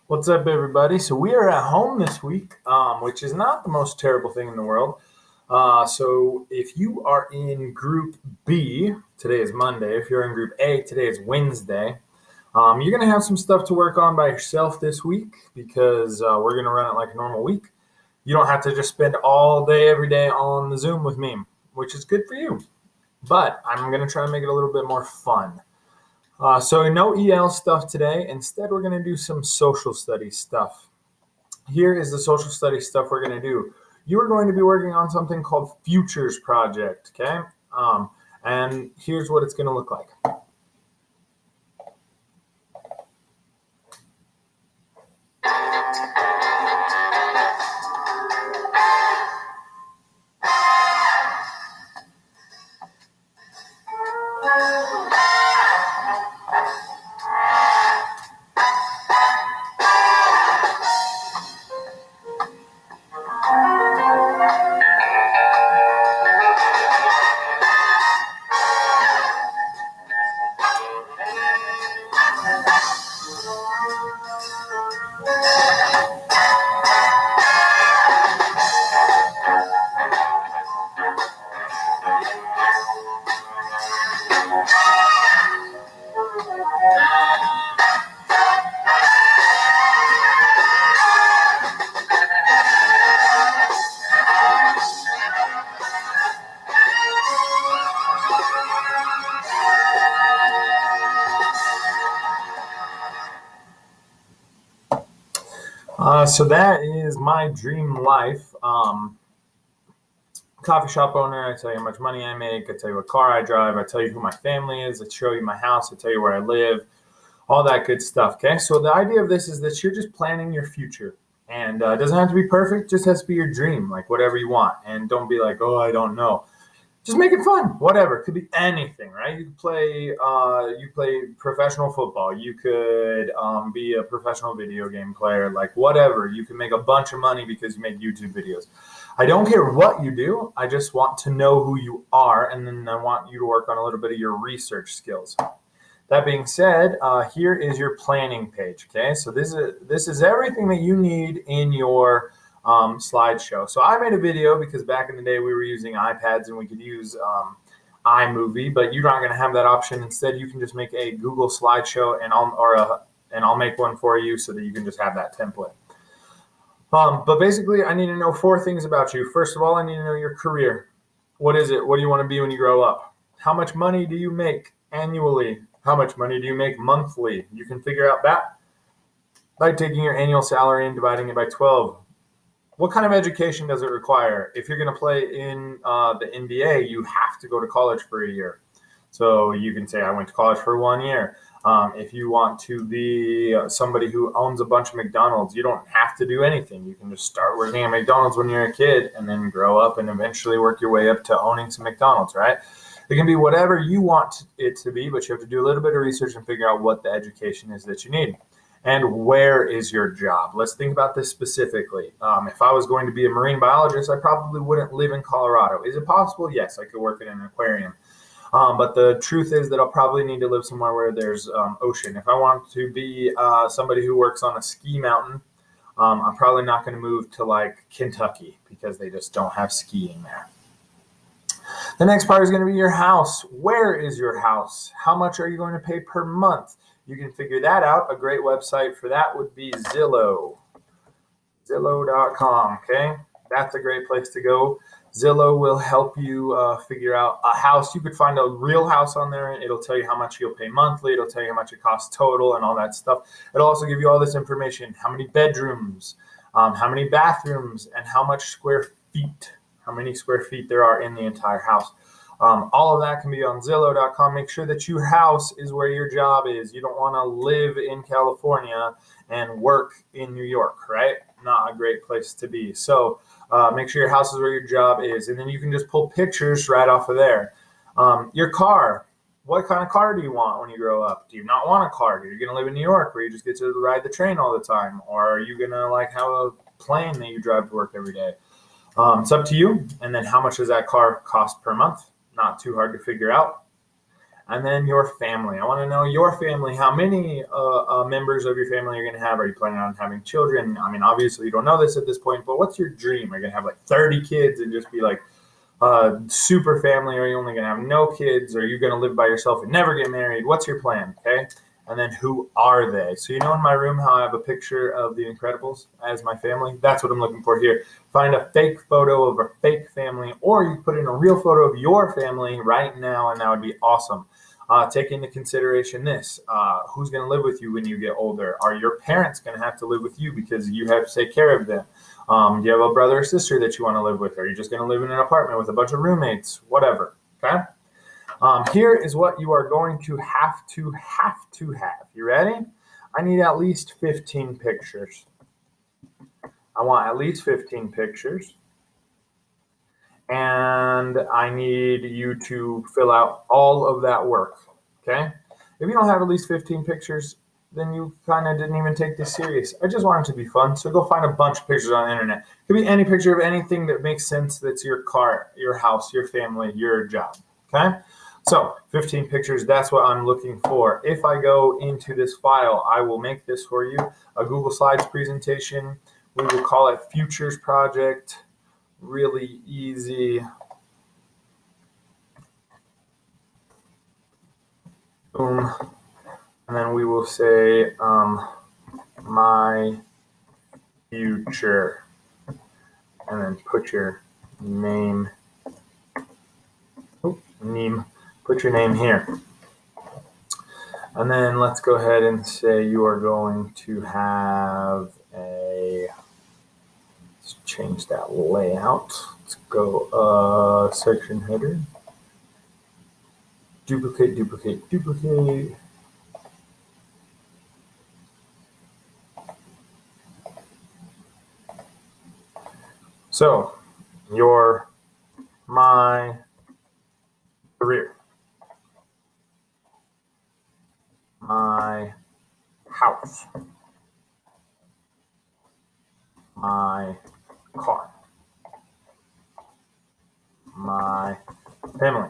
What's up, everybody? So we are at home this week, which is not the most terrible thing in the world. So if you are in Group B, today is Monday. If you're in Group A, today is Wednesday. You're going to have some stuff to work on by yourself this week because we're going to run it like a normal week. You don't have to just spend all day, every day on the Zoom with me, which is good for you. But I'm going to try and make it a little bit more fun. So no EL stuff today. Instead, we're going to do some social studies stuff. Here is the social studies stuff we're going to do. You are going to be working on something called Futures Project, okay? And here's what it's going to look like. So that is my dream life. Coffee shop owner. I tell you how much money I make. I tell you what car I drive. I tell you who my family is. I show you my house. I tell you where I live. All that good stuff. Okay. So the idea of this is that you're just planning your future, and it doesn't have to be perfect. Just has to be your dream, like whatever you want. And don't be like, oh, I don't know. Just make it fun. Whatever. It could be anything, right? You play professional football. You could be a professional video game player. Like whatever. You can make a bunch of money because you make YouTube videos. I don't care what you do. I just want to know who you are, and then I want you to work on a little bit of your research skills. That being said, here is your planning page. Okay, so this is everything that you need in your slideshow. So I made a video because back in the day we were using iPads and we could use iMovie, but you're not going to have that option. Instead, you can just make a Google slideshow, and I'll make one for you so that you can just have that template. But basically, I need to know four things about you. First of all, I need to know your career. What is it? What do you want to be when you grow up? How much money do you make annually? How much money do you make monthly? You can figure out that by taking your annual salary and dividing it by 12. What kind of education does it require? If you're going to play in the NBA, you have to go to college for a year. So you can say, I went to college for 1 year. If you want to be somebody who owns a bunch of McDonald's, you don't have to do anything. You can just start working at McDonald's when you're a kid and then grow up and eventually work your way up to owning some McDonald's, right? It can be whatever you want it to be, but you have to do a little bit of research and figure out what the education is that you need. And where is your job? Let's think about this specifically. If I was going to be a marine biologist, I probably wouldn't live in Colorado. Is it possible? Yes, I could work in an aquarium. But the truth is that I'll probably need to live somewhere where there's ocean. If I want to be somebody who works on a ski mountain, I'm probably not going to move to like Kentucky because they just don't have skiing there. The next part is going to be your house. Where is your house? How much are you going to pay per month? You can figure that out. A great website for that would be Zillow. Zillow.com. Okay, that's a great place to go. Zillow will help you figure out a house. You could find a real house on there. It'll tell you how much you'll pay monthly. It'll tell you how much it costs total and all that stuff. It'll also give you all this information: how many bedrooms, how many bathrooms, and how much square feet, how many square feet there are in the entire house. All of that can be on Zillow.com. Make sure that your house is where your job is. You don't want to live in California and work in New York, right? Not a great place to be. So make sure your house is where your job is. And then you can just pull pictures right off of there. Your car. What kind of car do you want when you grow up? Do you not want a car? Are you going to live in New York where you just get to ride the train all the time? Or are you going to like have a plane that you drive to work every day? It's up to you. And then how much does that car cost per month? Not too hard to figure out. And then your family. I want to know your family. How many members of your family you're going to have? Are you planning on having children? I mean, obviously you don't know this at this point, but what's your dream? Are you going to have like 30 kids and just be like super family? Or are you only going to have no kids? Or are you going to live by yourself and never get married? What's your plan? Okay. And then who are they? So, in my room, how I have a picture of the Incredibles as my family? That's what I'm looking for here. Find a fake photo of a fake family, or you put in a real photo of your family right now, and that would be awesome. Take into consideration this. Who's going to live with you when you get older? Are your parents going to have to live with you because you have to take care of them? Do you have a brother or sister that you want to live with? Are you just going to live in an apartment with a bunch of roommates? Whatever. Okay? Here is what you are going to have. You ready? I need at least 15 pictures. I want at least 15 pictures. And I need you to fill out all of that work. Okay? If you don't have at least 15 pictures, then you kind of didn't even take this serious. I just want it to be fun. So go find a bunch of pictures on the internet. It could be any picture of anything that makes sense that's your car, your house, your family, your job. Okay? So 15 pictures, that's what I'm looking for. If I go into this file, I will make this for you, a Google Slides presentation. We will call it Futures Project. Really easy. Boom. And then we will say my future. And then put your name. Put your name here. And then let's go ahead and say you are going to have let's change that layout. Let's go section header. Duplicate. So, my career, my house, my car, my family.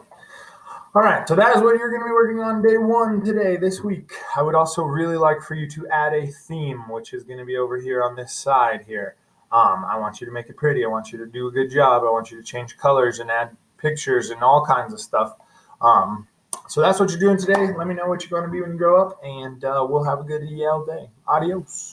All right, so that is what you're going to be working on day one today, this week. I would also really like for you to add a theme, which is going to be over here on this side here. I want you to make it pretty. I want you to do a good job. I want you to change colors and add pictures and all kinds of stuff. So that's what you're doing today. Let me know what you're going to be when you grow up, and we'll have a good EL day. Adios.